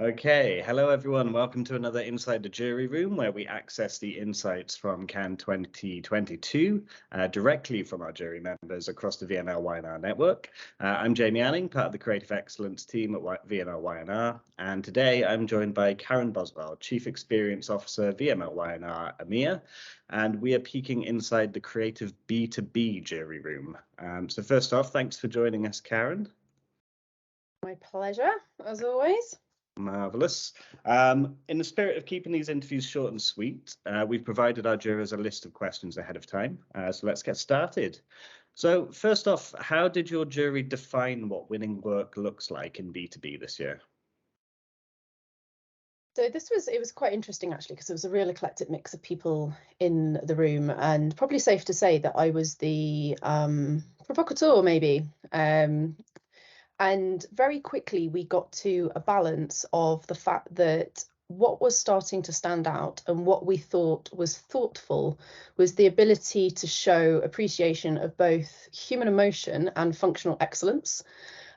Okay, hello everyone. Welcome to another Inside the Jury Room, where we access the insights from Cannes 2022 directly from our jury members across the VMLY&R network. I'm Jamie Anning, part of the Creative Excellence team at VMLY&R, and today I'm joined by Karen Boswell, Chief Experience Officer, VMLY&R EMEA, and we are peeking inside the Creative B2B Jury Room. So first off, thanks for joining us, Karen. My pleasure, as always. Marvellous. In the spirit of keeping these interviews short and sweet, we've provided our jurors a list of questions ahead of time. So let's get started. So first off, how did your jury define what winning work looks like in B2B this year? So it was quite interesting actually, because it was a real eclectic mix of people in the room, and probably safe to say that I was the provocateur maybe. And very quickly we got to a balance of the fact that what was starting to stand out and what we thought was thoughtful was the ability to show appreciation of both human emotion and functional excellence.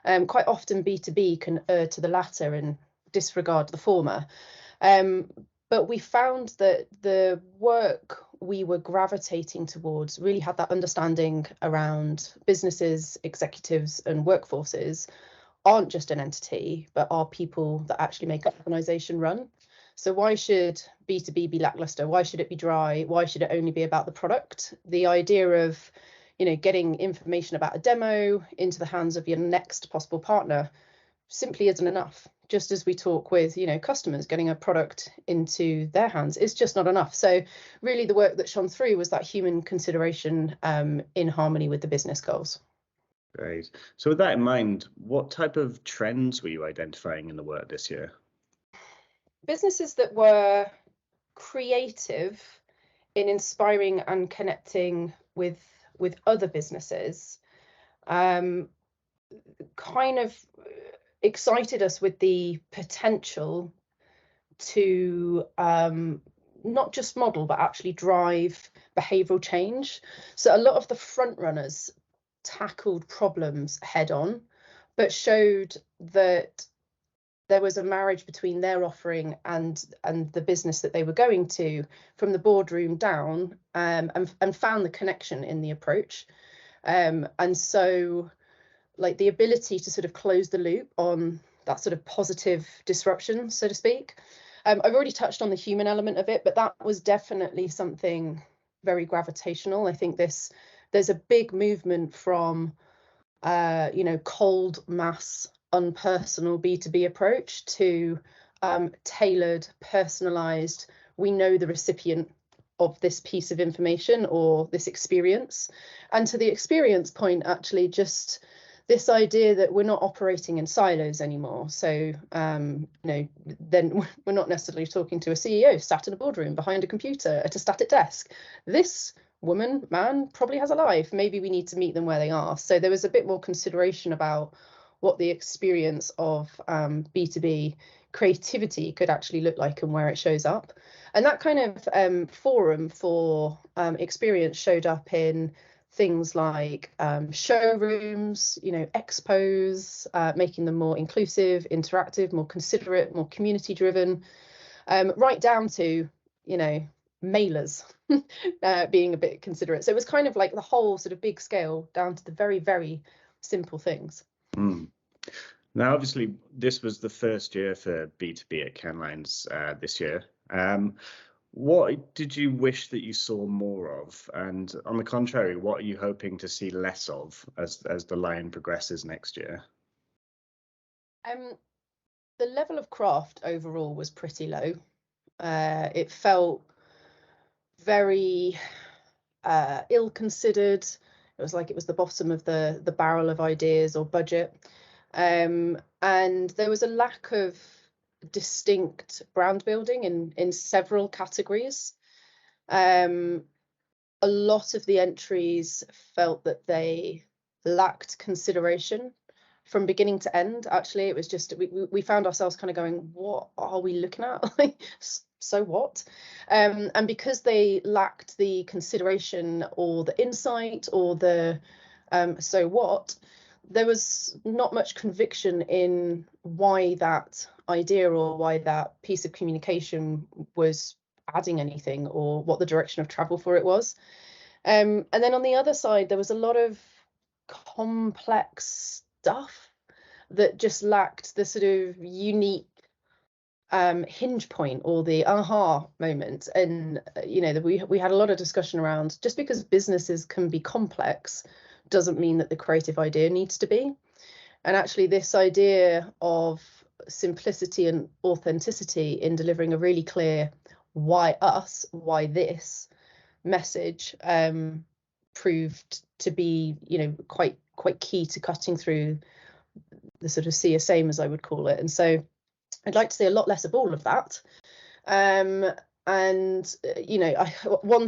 Quite often B2B can err to the latter and disregard the former. But we found that the work we were gravitating towards really had that understanding around businesses, executives and workforces aren't just an entity, but are people that actually make an organisation run. So why should B2B be lackluster? Why should it be dry? Why should it only be about the product? The idea of, getting information about a demo into the hands of your next possible partner simply isn't enough. Just as we talk with, customers, getting a product into their hands is just not enough. So really the work that shone through was that human consideration in harmony with the business goals. Great. So with that in mind, what type of trends were you identifying in the work this year? Businesses that were creative in inspiring and connecting with other businesses kind of excited us with the potential to not just model, but actually drive behavioural change. So a lot of the front runners tackled problems head on, but showed that there was a marriage between their offering and the business that they were going to from the boardroom down, and found the connection in the approach. And so like the ability to sort of close the loop on that sort of positive disruption, so to speak. I've already touched on the human element of it, but that was definitely something very gravitational. I think there's a big movement from, cold mass, unpersonal B2B approach to tailored, personalized, we know the recipient of this piece of information or this experience. And to the experience point, actually, just this idea that we're not operating in silos anymore. So, then we're not necessarily talking to a CEO sat in a boardroom behind a computer at a static desk. This woman, man, probably has a life. Maybe we need to meet them where they are. So there was a bit more consideration about what the experience of B2B creativity could actually look like and where it shows up. And that kind of forum for experience showed up in things like showrooms, expos, making them more inclusive, interactive, more considerate, more community driven, right down to, mailers being a bit considerate. So it was kind of like the whole sort of big scale down to the very, very simple things. Now, obviously, this was the first year for B2B at Cannes Lions this year. What did you wish that you saw more of? And on the contrary, what are you hoping to see less of as the line progresses next year? The level of craft overall was pretty low. It felt very ill-considered. It was like it was the bottom of the barrel of ideas or budget. And there was a lack of distinct brand building in several categories. A lot of the entries felt that they lacked consideration from beginning to end. Actually, it was just we found ourselves kind of going, what are we looking at? So what? And because they lacked the consideration or the insight or the so what, there was not much conviction in why that idea or why that piece of communication was adding anything or what the direction of travel for it was. And then on the other side, there was a lot of complex stuff that just lacked the sort of unique hinge point or the aha moment. And we had a lot of discussion around, just because businesses can be complex doesn't mean that the creative idea needs to be. And actually this idea of simplicity and authenticity in delivering a really clear why us, why this message proved to be quite key to cutting through the sort of sea of same, as I would call it. And so I'd like to see a lot less of all of that. One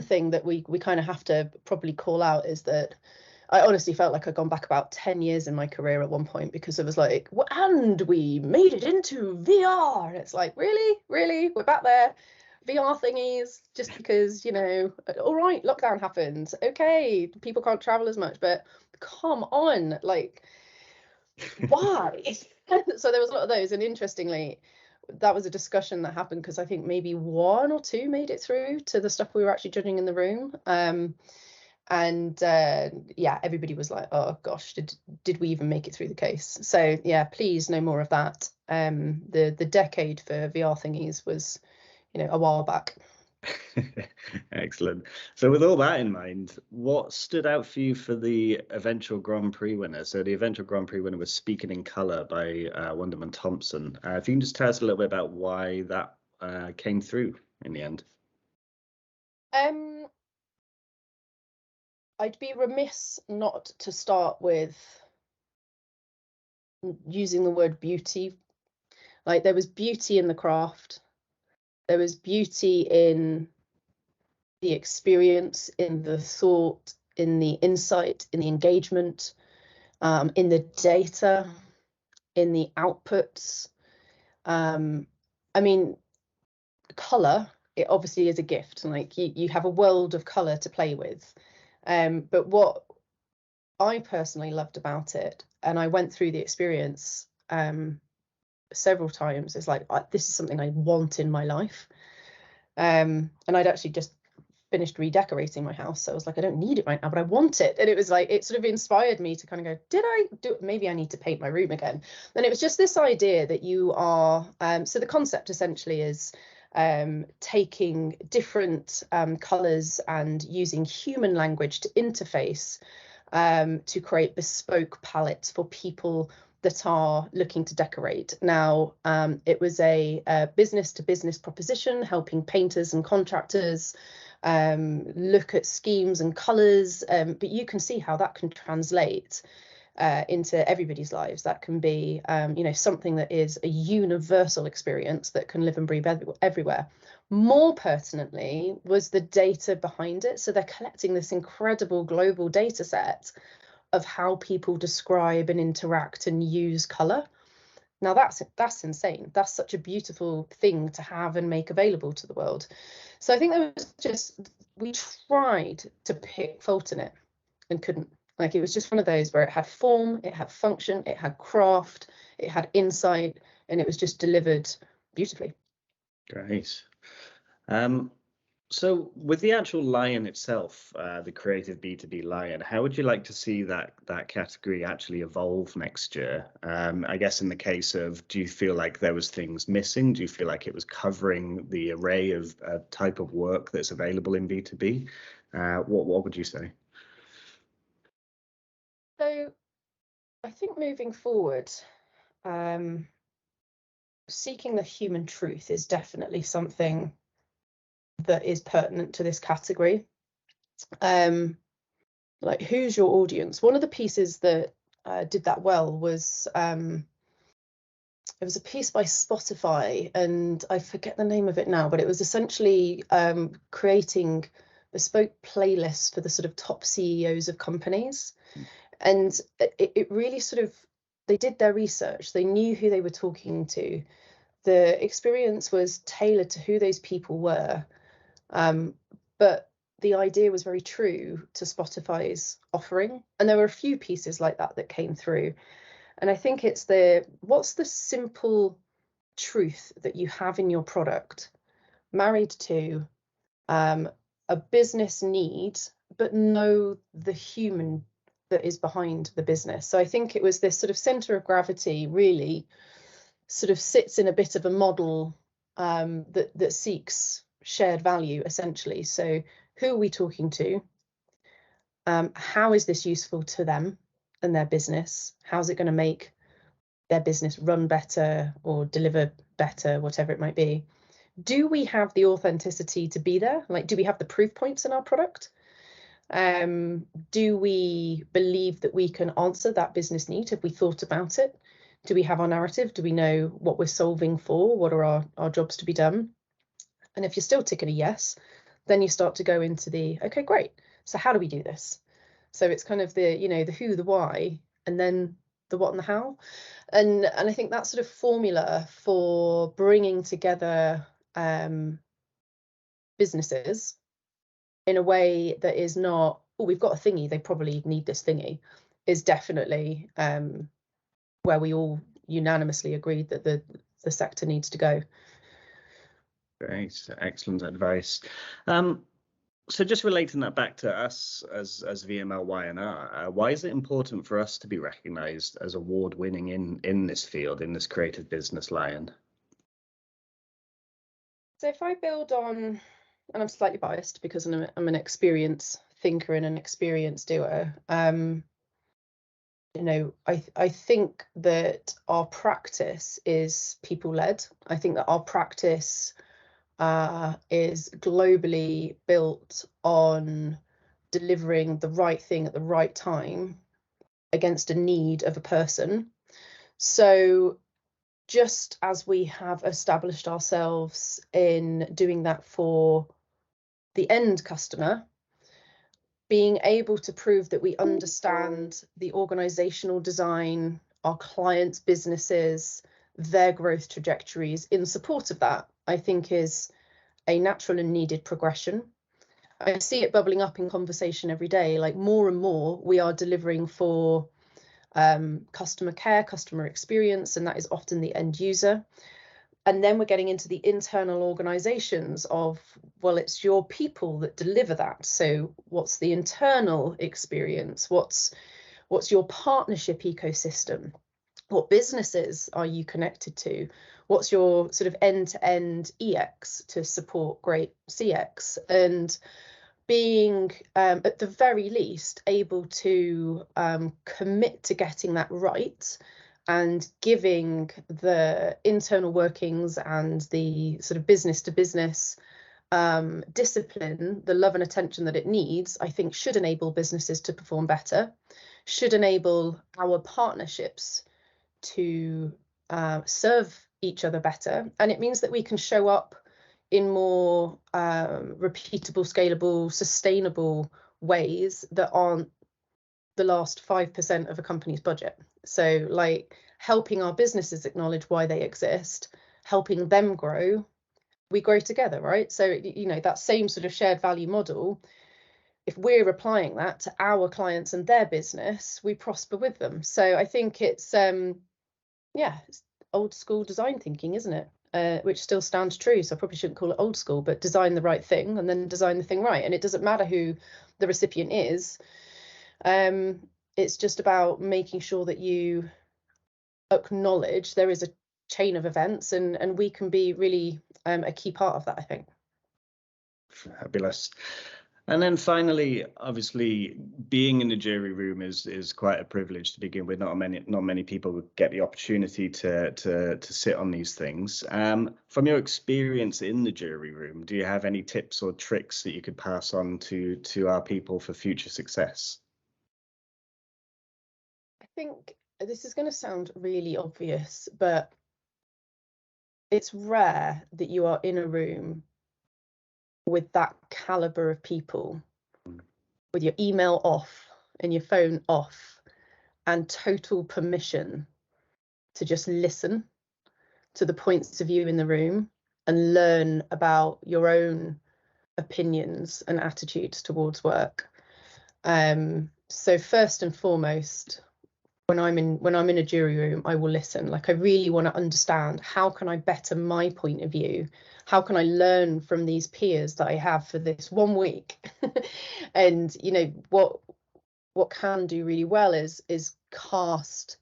thing that we kind of have to probably call out is that I honestly felt like I'd gone back about 10 years in my career at one point, because it was like, and we made it into VR. And it's like, really? We're back there? VR thingies, just because, all right, lockdown happened. Okay, people can't travel as much, but come on, like, why? So there was a lot of those. And interestingly, that was a discussion that happened because I think maybe one or two made it through to the stuff we were actually judging in the room. Everybody was like, oh gosh, did we even make it through the case? So yeah, please, no more of that. The decade for VR thingies was, a while back. Excellent. So with all that in mind, what stood out for you for the eventual Grand Prix winner? So the eventual Grand Prix winner was Speaking in Colour by Wonderman Thompson. If you can just tell us a little bit about why that came through in the end. I'd be remiss not to start with using the word beauty. Like, there was beauty in the craft. There was beauty in the experience, in the thought, in the insight, in the engagement, in the data, in the outputs. Colour, it obviously is a gift, and like you have a world of colour to play with. But what I personally loved about it, and I went through the experience several times, is like, this is something I want in my life. And I'd actually just finished redecorating my house, so I was like, I don't need it right now, but I want it. And it was like, it sort of inspired me to kind of go, maybe I need to paint my room again. And it was just this idea that you are, so the concept essentially is taking different colours and using human language to interface to create bespoke palettes for people that are looking to decorate. Now, it was a business to business proposition, helping painters and contractors look at schemes and colours, but you can see how that can translate into everybody's lives. That can be something that is a universal experience that can live and breathe everywhere. More pertinently was the data behind it. So they're collecting this incredible global data set of how people describe and interact and use colour. Now that's insane. That's such a beautiful thing to have and make available to the world. So I think we tried to pick fault in it and couldn't. Like, it was just one of those where it had form, it had function, it had craft, it had insight, and it was just delivered beautifully. Great. So with the actual Lion itself, the Creative B2B Lion, how would you like to see that category actually evolve next year? I guess in the case of, do you feel like there was things missing? Do you feel like it was covering the array of type of work that's available in B2B? What would you say? So I think moving forward, seeking the human truth is definitely something that is pertinent to this category. Like, who's your audience? One of the pieces that did that well was it was a piece by Spotify, and I forget the name of it now, but it was essentially creating bespoke playlists for the sort of top CEOs of companies. And it really sort of, they did their research, they knew who they were talking to, the experience was tailored to who those people were, but the idea was very true to Spotify's offering. And there were a few pieces like that came through. And I think it's what's the simple truth that you have in your product married to a business need, but know the human that is behind the business. So I think it was this sort of center of gravity really sort of sits in a bit of a model that seeks shared value, essentially. So who are we talking to? How is this useful to them and their business? How's it going to make their business run better or deliver better, whatever it might be? Do we have the authenticity to be there? Like, do we have the proof points in our product? Do we believe that we can answer that business need? Have we thought about it? Do we have our narrative? Do we know what we're solving for? What are our jobs to be done? And if you're still ticking a yes, then you start to go into the, okay, great. So how do we do this? So it's kind of the, the who, the why, and then the what and the how. And I think that sort of formula for bringing together businesses in a way that is not, oh, we've got a thingy, they probably need this thingy, is definitely where we all unanimously agreed that the sector needs to go. Great, excellent advice. So just relating that back to us as VMLY&R, why is it important for us to be recognised as award-winning in this field, in this creative business lion? So if I build on, and I'm slightly biased because I'm an experienced thinker and an experienced doer, I think that our practice is people-led. I think that our practice is globally built on delivering the right thing at the right time against a need of a person. So just as we have established ourselves in doing that for the end customer, being able to prove that we understand the organizational design, our clients' businesses, their growth trajectories in support of that, I think is a natural and needed progression. I see it bubbling up in conversation every day, like more and more we are delivering for customer care, customer experience, and that is often the end user. And then we're getting into the internal organizations of, well, it's your people that deliver that. So what's the internal experience? What's your partnership ecosystem? What businesses are you connected to? What's your sort of end-to-end EX to support great CX? And being, at the very least, able to commit to getting that right and giving the internal workings and the sort of business to business discipline, the love and attention that it needs, I think should enable businesses to perform better, should enable our partnerships to serve each other better. And it means that we can show up in more repeatable, scalable, sustainable ways that aren't the last 5% of a company's budget. So like helping our businesses acknowledge why they exist, helping them grow, we grow together, right? So, that same sort of shared value model, if we're applying that to our clients and their business, we prosper with them. So I think it's, it's old school design thinking, isn't it? Which still stands true. So I probably shouldn't call it old school, but design the right thing and then design the thing right. And it doesn't matter who the recipient is. It's just about making sure that you acknowledge there is a chain of events and we can be really a key part of that, I think. Fabulous. And then finally, obviously, being in the jury room is quite a privilege to begin with. Not many people get the opportunity to sit on these things. From your experience in the jury room, do you have any tips or tricks that you could pass on to our people for future success? I think this is going to sound really obvious, but it's rare that you are in a room with that caliber of people, with your email off and your phone off and total permission to just listen to the points of view in the room and learn about your own opinions and attitudes towards work. So first and foremost, when I'm in a jury room, I will listen. Like, I really want to understand, how can I better my point of view? How can I learn from these peers that I have for this 1 week? And what can do really well is cast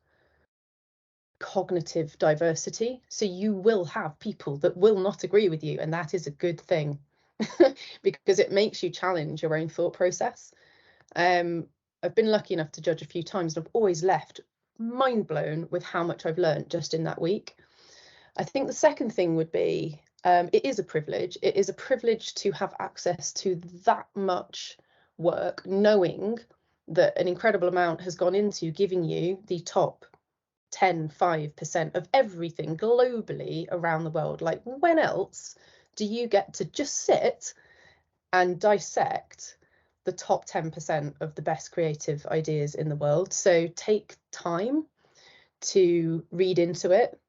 cognitive diversity. So you will have people that will not agree with you, and that is a good thing because it makes you challenge your own thought process. I've been lucky enough to judge a few times, and I've always left mind blown with how much I've learned just in that week. I think the second thing would be, it is a privilege. It is a privilege to have access to that much work, knowing that an incredible amount has gone into giving you the top 5% of everything globally around the world. Like, when else do you get to just sit and dissect the top 10% of the best creative ideas in the world? So take time to read into it.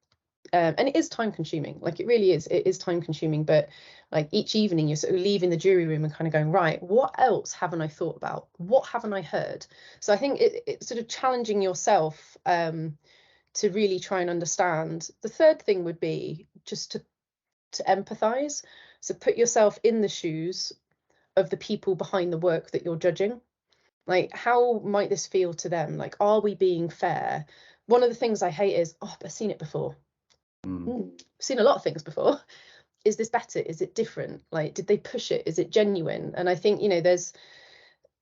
And it is time consuming, like, it really is. It is time consuming, but like, each evening you're sort of leaving the jury room and kind of going, right, what else haven't I thought about? What haven't I heard? So I think it's sort of challenging yourself to really try and understand. The third thing would be just to empathize. So put yourself in the shoes of the people behind the work that you're judging. Like, how might this feel to them? Like, are we being fair? One of the things I hate is, oh, I've seen it before. I've seen a lot of things before. Is this better? Is it different? Like, did they push it? Is it genuine? And I think, there's,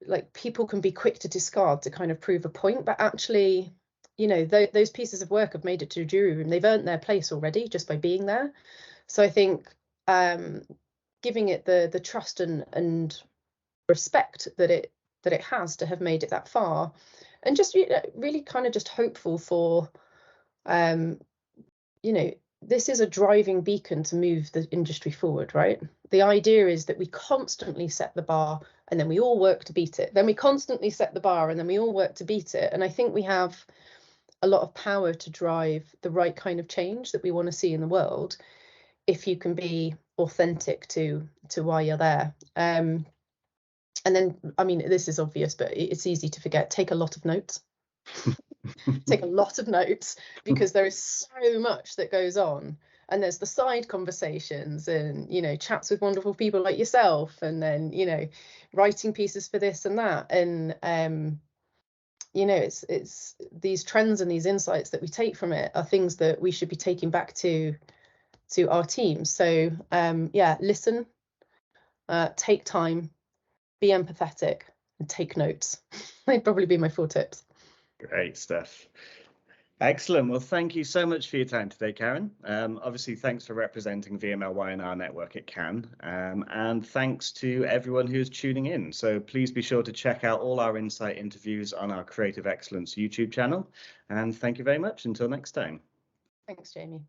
like, people can be quick to discard to kind of prove a point, but actually, those pieces of work have made it to a jury room. They've earned their place already just by being there. So I think giving it the trust and respect that it has to have made it that far, and just really kind of just hopeful for this is a driving beacon to move the industry forward, right? The idea is that we constantly set the bar and then we all work to beat it. Then we constantly set the bar and then we all work to beat it. And I think we have a lot of power to drive the right kind of change that we want to see in the world, if you can be authentic to why you're there. And then, I mean, this is obvious, but it's easy to forget. Take a lot of notes. Take a lot of notes, because there is so much that goes on, and there's the side conversations and chats with wonderful people like yourself, and then writing pieces for this and that, and it's these trends and these insights that we take from it are things that we should be taking back to our teams. So listen, take time, be empathetic, and take notes. They'd probably be my 4 tips. Great stuff. Excellent. Well, thank you so much for your time today, Karen. Obviously, thanks for representing VMLY&R network at Cannes, and thanks to everyone who's tuning in. So please be sure to check out all our Insight interviews on our Creative Excellence YouTube channel. And thank you very much. Until next time. Thanks, Jamie.